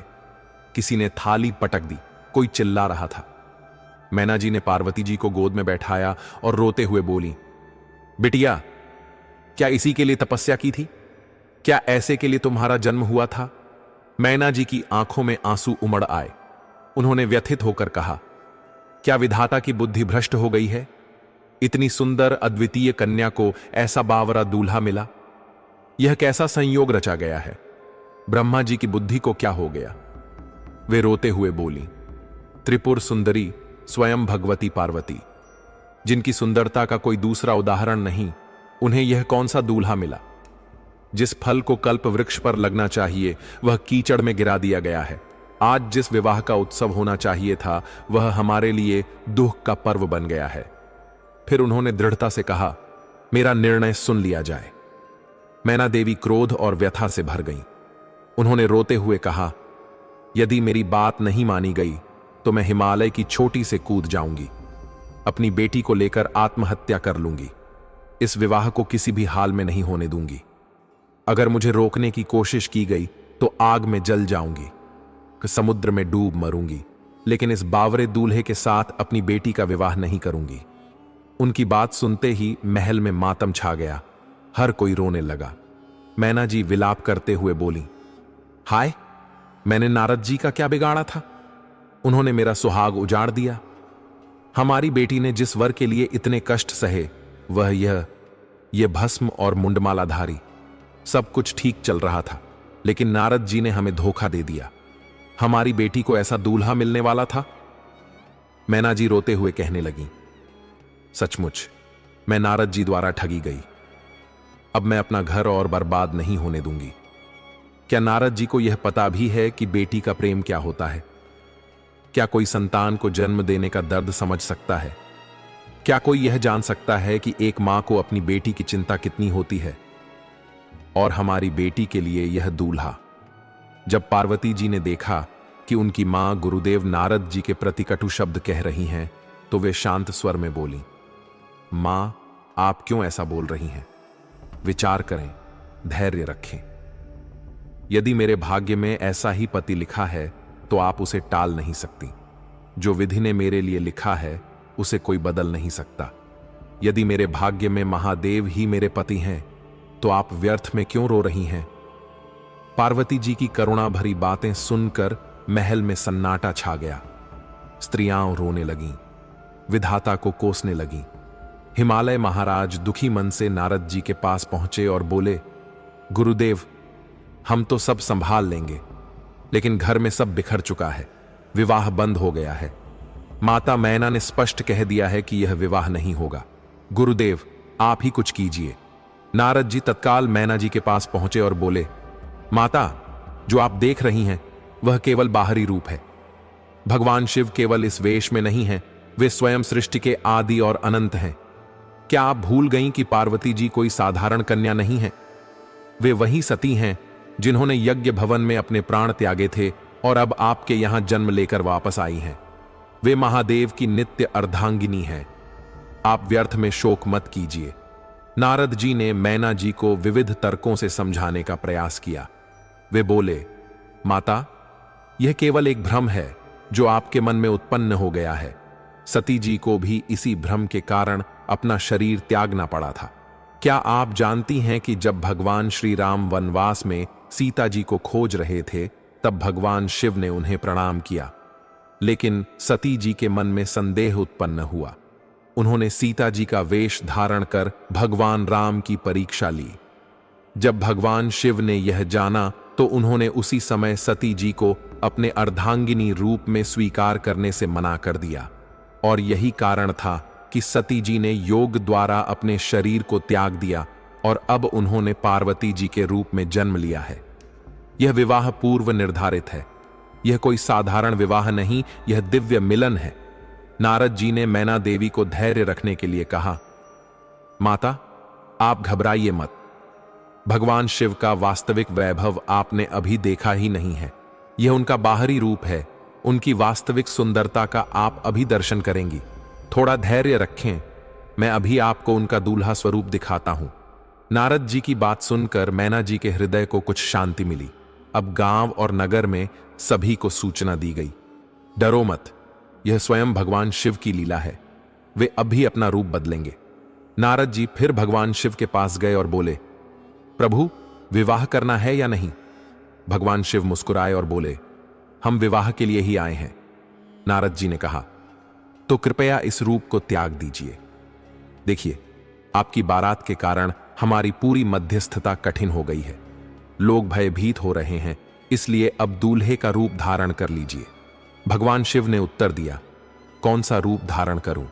किसी ने थाली पटक दी, कोई चिल्ला रहा था। मैना जी ने पार्वती जी को गोद में बैठाया और रोते हुए बोली, बिटिया, क्या इसी के लिए तपस्या की थी? क्या ऐसे के लिए तुम्हारा जन्म हुआ था? मैना जी की आंखों में आंसू उमड़ आए। उन्होंने व्यथित होकर कहा, क्या विधाता की बुद्धि भ्रष्ट हो गई है? इतनी सुंदर अद्वितीय कन्या को ऐसा बावरा दूल्हा मिला। यह कैसा संयोग रचा गया है? ब्रह्मा जी की बुद्धि को क्या हो गया? वे रोते हुए बोली, त्रिपुर सुंदरी स्वयं भगवती पार्वती, जिनकी सुंदरता का कोई दूसरा उदाहरण नहीं, उन्हें यह कौन सा दूल्हा मिला? जिस फल को कल्प वृक्ष पर लगना चाहिए वह कीचड़ में गिरा दिया गया है। आज जिस विवाह का उत्सव होना चाहिए था वह हमारे लिए दुख का पर्व बन गया है। फिर उन्होंने दृढ़ता से कहा, मेरा निर्णय सुन लिया जाए। मैना देवी क्रोध और व्यथा से भर गईं। उन्होंने रोते हुए कहा, यदि मेरी बात नहीं मानी गई तो मैं हिमालय की चोटी से कूद जाऊंगी। अपनी बेटी को लेकर आत्महत्या कर लूंगी। इस विवाह को किसी भी हाल में नहीं होने दूंगी। अगर मुझे रोकने की कोशिश की गई तो आग में जल जाऊंगी, समुद्र में डूब मरूंगी, लेकिन इस बावरे दूल्हे के साथ अपनी बेटी का विवाह नहीं करूंगी। उनकी बात सुनते ही महल में मातम छा गया। हर कोई रोने लगा। मैना जी विलाप करते हुए बोली, हाय, मैंने नारद जी का क्या बिगाड़ा था? उन्होंने मेरा सुहाग उजाड़ दिया। हमारी बेटी ने जिस वर के लिए इतने कष्ट सहे वह यह भस्म और मुंडमालाधारी। सब कुछ ठीक चल रहा था, लेकिन नारद जी ने हमें धोखा दे दिया। हमारी बेटी को ऐसा दूल्हा मिलने वाला था। मैना जी रोते हुए कहने लगी, सचमुच मैं नारद जी द्वारा ठगी गई। अब मैं अपना घर और बर्बाद नहीं होने दूंगी। क्या नारद जी को यह पता भी है कि बेटी का प्रेम क्या होता है? क्या कोई संतान को जन्म देने का दर्द समझ सकता है? क्या कोई यह जान सकता है कि एक मां को अपनी बेटी की चिंता कितनी होती है? और हमारी बेटी के लिए यह दूल्हा। जब पार्वती जी ने देखा कि उनकी मां गुरुदेव नारद जी के प्रति कटु शब्द कह रही हैं, तो वे शांत स्वर में बोली, मां, आप क्यों ऐसा बोल रही हैं? विचार करें, धैर्य रखें। यदि मेरे भाग्य में ऐसा ही पति लिखा है तो आप उसे टाल नहीं सकती। जो विधि ने मेरे लिए लिखा है उसे कोई बदल नहीं सकता। यदि मेरे भाग्य में महादेव ही मेरे पति हैं तो आप व्यर्थ में क्यों रो रही हैं? पार्वती जी की करुणा भरी बातें सुनकर महल में सन्नाटा छा गया। स्त्रियां रोने लगीं, विधाता को कोसने लगीं। हिमालय महाराज दुखी मन से नारद जी के पास पहुंचे और बोले, गुरुदेव, हम तो सब संभाल लेंगे, लेकिन घर में सब बिखर चुका है। विवाह बंद हो गया है। माता मैना ने स्पष्ट कह दिया है कि यह विवाह नहीं होगा। गुरुदेव, आप ही कुछ कीजिए। नारद जी तत्काल मैना जी के पास पहुंचे और बोले, माता, जो आप देख रही हैं वह केवल बाहरी रूप है। भगवान शिव केवल इस वेश में नहीं हैं, वे स्वयं सृष्टि के आदि और अनंत हैं। क्या आप भूल गईं कि पार्वती जी कोई साधारण कन्या नहीं है? वे वही सती हैं जिन्होंने यज्ञ भवन में अपने प्राण त्यागे थे और अब आपके यहां जन्म लेकर वापस आई हैं। वे महादेव की नित्य अर्धांगिनी हैं। आप व्यर्थ में शोक मत कीजिए। नारद जी ने मैना जी को विविध तर्कों से समझाने का प्रयास किया। वे बोले, माता, यह केवल एक भ्रम है जो आपके मन में उत्पन्न हो गया है। सती जी को भी इसी भ्रम के कारण अपना शरीर त्यागना पड़ा था। क्या आप जानती हैं कि जब भगवान श्री राम वनवास में सीता जी को खोज रहे थे, तब भगवान शिव ने उन्हें प्रणाम किया, लेकिन सती जी के मन में संदेह उत्पन्न हुआ। उन्होंने सीता जी का वेश धारण कर भगवान राम की परीक्षा ली। जब भगवान शिव ने यह जाना तो उन्होंने उसी समय सती जी को अपने अर्धांगिनी रूप में स्वीकार करने से मना कर दिया, और यही कारण था कि सती जी ने योग द्वारा अपने शरीर को त्याग दिया और अब उन्होंने पार्वती जी के रूप में जन्म लिया है। यह विवाह पूर्व निर्धारित है। यह कोई साधारण विवाह नहीं, यह दिव्य मिलन है। नारद जी ने मैना देवी को धैर्य रखने के लिए कहा, माता, आप घबराइए मत। भगवान शिव का वास्तविक वैभव आपने अभी देखा ही नहीं है। यह उनका बाहरी रूप है। उनकी वास्तविक सुंदरता का आप अभी दर्शन करेंगी। थोड़ा धैर्य रखें, मैं अभी आपको उनका दूल्हा स्वरूप दिखाता हूं। नारद जी की बात सुनकर मैना जी के हृदय को कुछ शांति मिली। अब गांव और नगर में सभी को सूचना दी गई, डरो मत, यह स्वयं भगवान शिव की लीला है। वे अभी अपना रूप बदलेंगे। नारद जी फिर भगवान शिव के पास गए और बोले, प्रभु, विवाह करना है या नहीं? भगवान शिव मुस्कुराए और बोले, हम विवाह के लिए ही आए हैं। नारद जी ने कहा, तो कृपया इस रूप को त्याग दीजिए। देखिए, आपकी बारात के कारण हमारी पूरी मध्यस्थता कठिन हो गई है। लोग भयभीत हो रहे हैं, इसलिए अब दूल्हे का रूप धारण कर लीजिए। भगवान शिव ने उत्तर दिया, कौन सा रूप धारण करूं?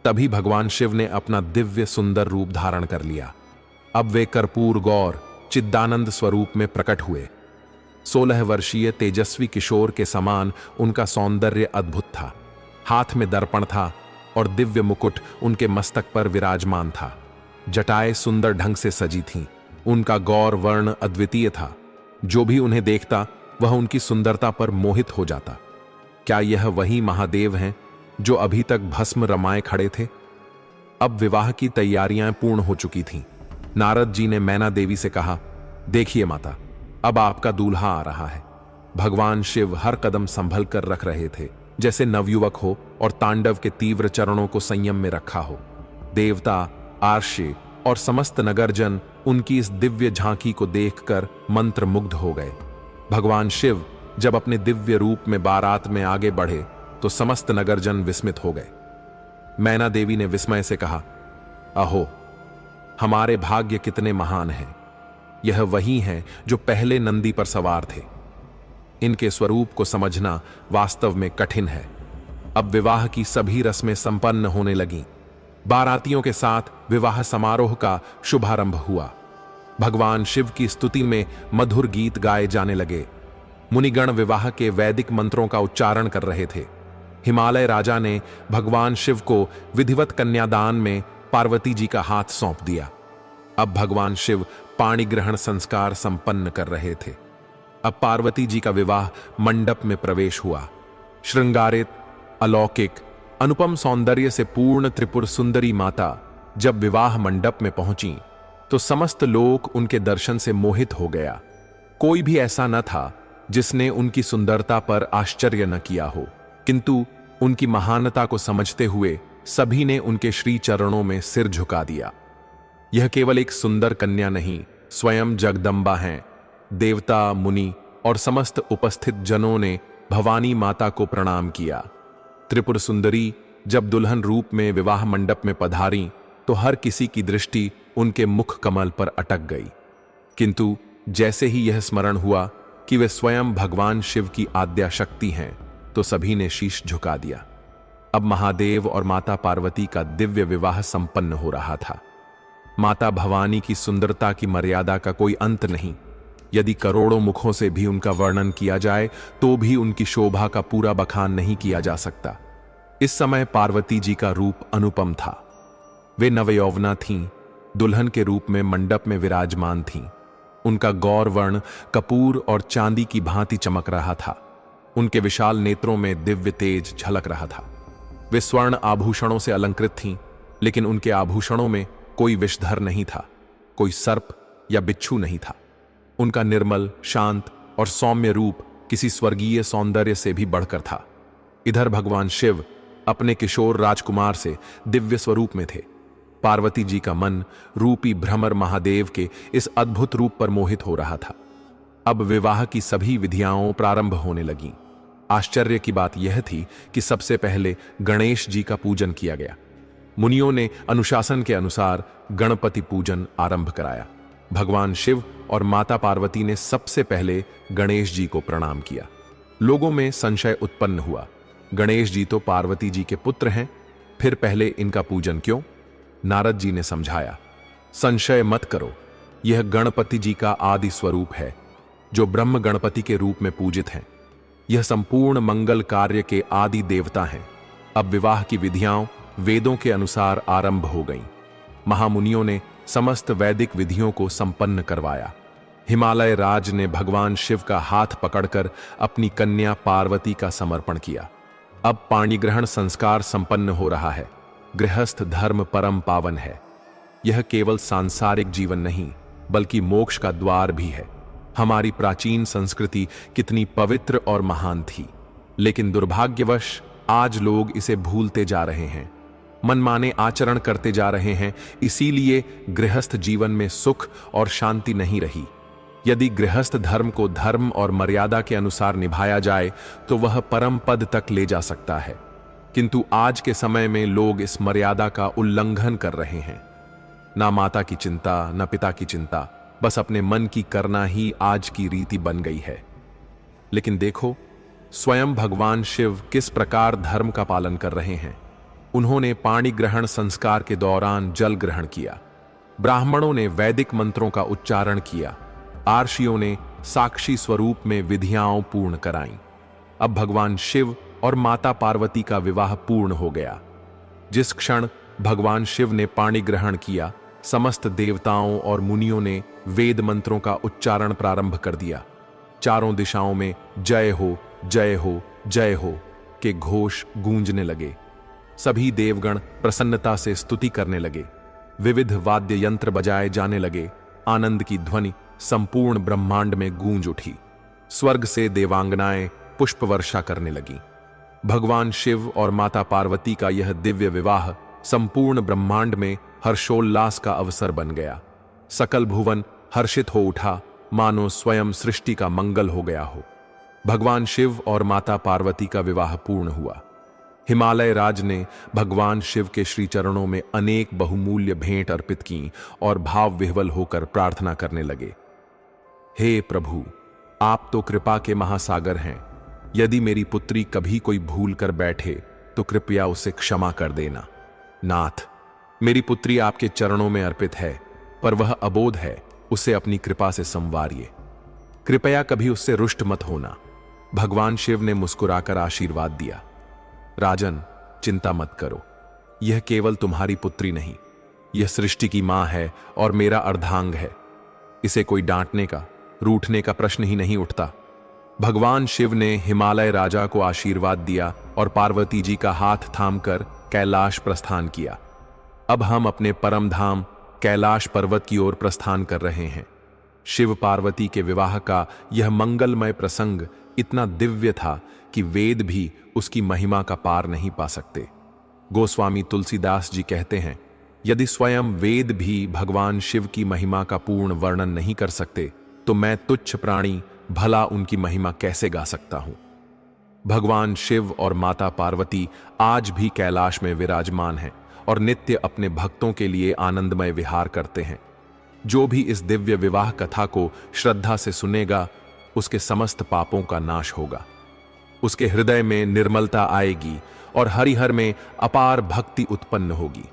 तभी भगवान शिव ने अपना दिव्य सुंदर रूप धारण कर लिया। अब वे कर्पूर गौर चिद्दानंद स्वरूप में प्रकट हुए। 16 वर्षीय तेजस्वी किशोर के समान उनका सौंदर्य अद्भुत था। हाथ में दर्पण था और दिव्य मुकुट उनके मस्तक पर विराजमान था। जटाएं सुंदर ढंग से सजी थीं। उनका गौर वर्ण अद्वितीय था। जो भी उन्हें देखता वह उनकी सुंदरता पर मोहित हो जाता। क्या यह वही महादेव हैं जो अभी तक भस्म रमाए खड़े थे? अब विवाह की तैयारियां पूर्ण हो चुकी थीं। नारद जी ने मैना देवी से कहा, देखिए माता, अब आपका दूल्हा आ रहा है। भगवान शिव हर कदम संभल कर रख रहे थे, जैसे नवयुवक हो और तांडव के तीव्र चरणों को संयम में रखा हो। देवता, आर्षे और समस्त नगरजन उनकी इस दिव्य झांकी को देखकर मंत्रमुग्ध हो गए। भगवान शिव जब अपने दिव्य रूप में बारात में आगे बढ़े तो समस्त नगरजन विस्मित हो गए। मैना देवी ने विस्मय से कहा, अहो, हमारे भाग्य कितने महान हैं। यह वही हैं जो पहले नंदी पर सवार थे। इनके स्वरूप को समझना वास्तव में कठिन है। अब विवाह की सभी रस्में संपन्न होने लगीं। बारातियों के साथ विवाह समारोह का शुभारंभ हुआ। भगवान शिव की स्तुति में मधुर गीत गाए जाने लगे। मुनिगण विवाह के वैदिक मंत्रों का उच्चारण कर रहे थे। हिमालय राजा ने भगवान शिव को विधिवत कन्यादान में पार्वती जी का हाथ सौंप दिया। अब भगवान शिव पाणी ग्रहण संस्कार संपन्न कर रहे थे। अब पार्वती जी का विवाह मंडप में प्रवेश हुआ। श्रृंगारित, अलौकिक, अनुपम सौंदर्य से पूर्ण त्रिपुर सुंदरी माता जब विवाह मंडप में पहुंची तो समस्त लोग उनके दर्शन से मोहित हो गया। कोई भी ऐसा न था जिसने उनकी सुंदरता पर आश्चर्य न किया हो, किंतु उनकी महानता को समझते हुए सभी ने उनके श्री चरणों में सिर झुका दिया। यह केवल एक सुंदर कन्या नहीं, स्वयं जगदम्बा हैं। देवता, मुनि और समस्त उपस्थित जनों ने भवानी माता को प्रणाम किया। त्रिपुर सुंदरी जब दुल्हन रूप में विवाह मंडप में पधारी तो हर किसी की दृष्टि उनके मुख कमल पर अटक गई, किंतु जैसे ही यह स्मरण हुआ कि वे स्वयं भगवान शिव की आद्या शक्ति हैं तो सभी ने शीश झुका दिया। अब महादेव और माता पार्वती का दिव्य विवाह संपन्न हो रहा था। माता भवानी की सुंदरता की मर्यादा का कोई अंत नहीं। यदि करोड़ों मुखों से भी उनका वर्णन किया जाए तो भी उनकी शोभा का पूरा बखान नहीं किया जा सकता। इस समय पार्वती जी का रूप अनुपम था। वे नवयौवना थीं, दुल्हन के रूप में मंडप में विराजमान थीं। उनका गौर वर्ण कपूर और चांदी की भांति चमक रहा था। उनके विशाल नेत्रों में दिव्य तेज झलक रहा था। वे स्वर्ण आभूषणों से अलंकृत थीं, लेकिन उनके आभूषणों में कोई विषधर नहीं था, कोई सर्प या बिच्छू नहीं था। उनका निर्मल, शांत और सौम्य रूप किसी स्वर्गीय सौंदर्य से भी बढ़कर था। इधर भगवान शिव अपने किशोर राजकुमार से दिव्य स्वरूप में थे। पार्वती जी का मन रूपी भ्रमर महादेव के इस अद्भुत रूप पर मोहित हो रहा था। अब विवाह की सभी विधियां प्रारंभ होने लगीं। आश्चर्य की बात यह थी कि सबसे पहले गणेश जी का पूजन किया गया। मुनियों ने अनुशासन के अनुसार गणपति पूजन आरंभ कराया। भगवान शिव और माता पार्वती ने सबसे पहले गणेश जी को प्रणाम किया। लोगों में संशय उत्पन्न हुआ, गणेश जी तो पार्वती जी के पुत्र हैं, फिर पहले इनका पूजन क्यों? नारद जी ने समझाया, संशय मत करो, यह गणपति जी का आदि स्वरूप है, जो ब्रह्म गणपति के रूप में पूजित हैं। यह संपूर्ण मंगल कार्य के आदि देवता हैं। अब विवाह की विधियां वेदों के अनुसार आरंभ हो गईं। महामुनियों ने समस्त वैदिक विधियों को संपन्न करवाया। हिमालय राज ने भगवान शिव का हाथ पकड़कर अपनी कन्या पार्वती का समर्पण किया। अब पाणिग्रहण संस्कार संपन्न हो रहा है। गृहस्थ धर्म परम पावन है। यह केवल सांसारिक जीवन नहीं, बल्कि मोक्ष का द्वार भी है। हमारी प्राचीन संस्कृति कितनी पवित्र और महान थी, लेकिन दुर्भाग्यवश आज लोग इसे भूलते जा रहे हैं, मनमाने आचरण करते जा रहे हैं। इसीलिए गृहस्थ जीवन में सुख और शांति नहीं रही। यदि गृहस्थ धर्म को धर्म और मर्यादा के अनुसार निभाया जाए तो वह परम पद तक ले जा सकता है, किंतु आज के समय में लोग इस मर्यादा का उल्लंघन कर रहे हैं। ना माता की चिंता, न पिता की चिंता, बस अपने मन की करना ही आज की रीति बन गई है। लेकिन देखो, स्वयं भगवान शिव किस प्रकार धर्म का पालन कर रहे हैं। उन्होंने पाणी ग्रहण संस्कार के दौरान जल ग्रहण किया। ब्राह्मणों ने वैदिक मंत्रों का उच्चारण किया। आर्षियों ने साक्षी स्वरूप में विधियां पूर्ण कराईं। अब भगवान शिव और माता पार्वती का विवाह पूर्ण हो गया। जिस क्षण भगवान शिव ने पाणी ग्रहण किया, समस्त देवताओं और मुनियों ने वेद मंत्रों का उच्चारण प्रारंभ कर दिया। चारों दिशाओं में जय हो, जय हो, जय हो के घोष गूंजने लगे। सभी देवगण प्रसन्नता से स्तुति करने लगे। विविध वाद्य यंत्र बजाए जाने लगे। आनंद की ध्वनि संपूर्ण ब्रह्मांड में गूंज उठी। स्वर्ग से देवांगनाएं पुष्प वर्षा करने लगीं। भगवान शिव और माता पार्वती का यह दिव्य विवाह संपूर्ण ब्रह्मांड में हर्षोल्लास का अवसर बन गया। सकल भुवन हर्षित हो उठा, मानो स्वयं सृष्टि का मंगल हो गया हो। भगवान शिव और माता पार्वती का विवाह पूर्ण हुआ। हिमालय राज ने भगवान शिव के श्री चरणों में अनेक बहुमूल्य भेंट अर्पित की और भाव विह्वल होकर प्रार्थना करने लगे। हे प्रभु, आप तो कृपा के महासागर हैं। यदि मेरी पुत्री कभी कोई भूल कर बैठे तो कृपया उसे क्षमा कर देना। नाथ, मेरी पुत्री आपके चरणों में अर्पित है, पर वह अबोध है, उसे अपनी कृपा से संवारिए। कृपया कभी उससे रुष्ट मत होना। भगवान शिव ने मुस्कुराकर आशीर्वाद दिया। राजन, चिंता मत करो, यह केवल तुम्हारी पुत्री नहीं, यह सृष्टि की मां है और मेरा अर्धांग है। इसे कोई डांटने का, रूठने का प्रश्न ही नहीं उठता। भगवान शिव ने हिमालय राजा को आशीर्वाद दिया और पार्वती जी का हाथ थामकर कैलाश प्रस्थान किया। अब हम अपने परम धाम कैलाश पर्वत की ओर प्रस्थान कर रहे हैं। शिव पार्वती के विवाह का यह मंगलमय प्रसंग इतना दिव्य था कि वेद भी उसकी महिमा का पार नहीं पा सकते। गोस्वामी तुलसीदास जी कहते हैं, यदि स्वयं वेद भी भगवान शिव की महिमा का पूर्ण वर्णन नहीं कर सकते, तो मैं तुच्छ प्राणी भला उनकी महिमा कैसे गा सकता हूं। भगवान शिव और माता पार्वती आज भी कैलाश में विराजमान हैं और नित्य अपने भक्तों के लिए आनंदमय विहार करते हैं। जो भी इस दिव्य विवाह कथा को श्रद्धा से सुनेगा, उसके समस्त पापों का नाश होगा। उसके हृदय में निर्मलता आएगी और हरिहर में अपार भक्ति उत्पन्न होगी।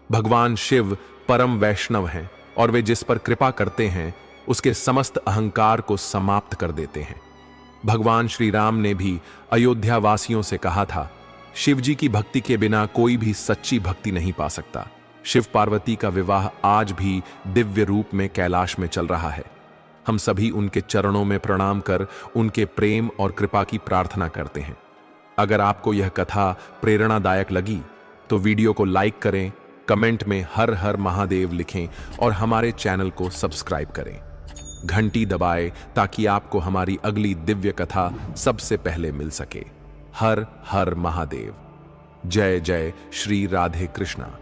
भगवान शिव परम वैष्णव हैं और वे जिस पर कृपा करते हैं उसके समस्त अहंकार को समाप्त कर देते हैं। भगवान श्री राम ने भी अयोध्या वासियों से कहा था, शिवजी की भक्ति के बिना कोई भी सच्ची भक्ति नहीं पा सकता। शिव पार्वती का विवाह आज भी दिव्य रूप में कैलाश में चल रहा है। हम सभी उनके चरणों में प्रणाम कर उनके प्रेम और कृपा की प्रार्थना करते हैं। अगर आपको यह कथा प्रेरणादायक लगी तो वीडियो को लाइक करें कमेंट में हर हर महादेव लिखें और हमारे चैनल को सब्सक्राइब करें। घंटी दबाएं ताकि आपको हमारी अगली दिव्य कथा सबसे पहले मिल सके। हर हर महादेव। जय जय श्री राधे कृष्णा।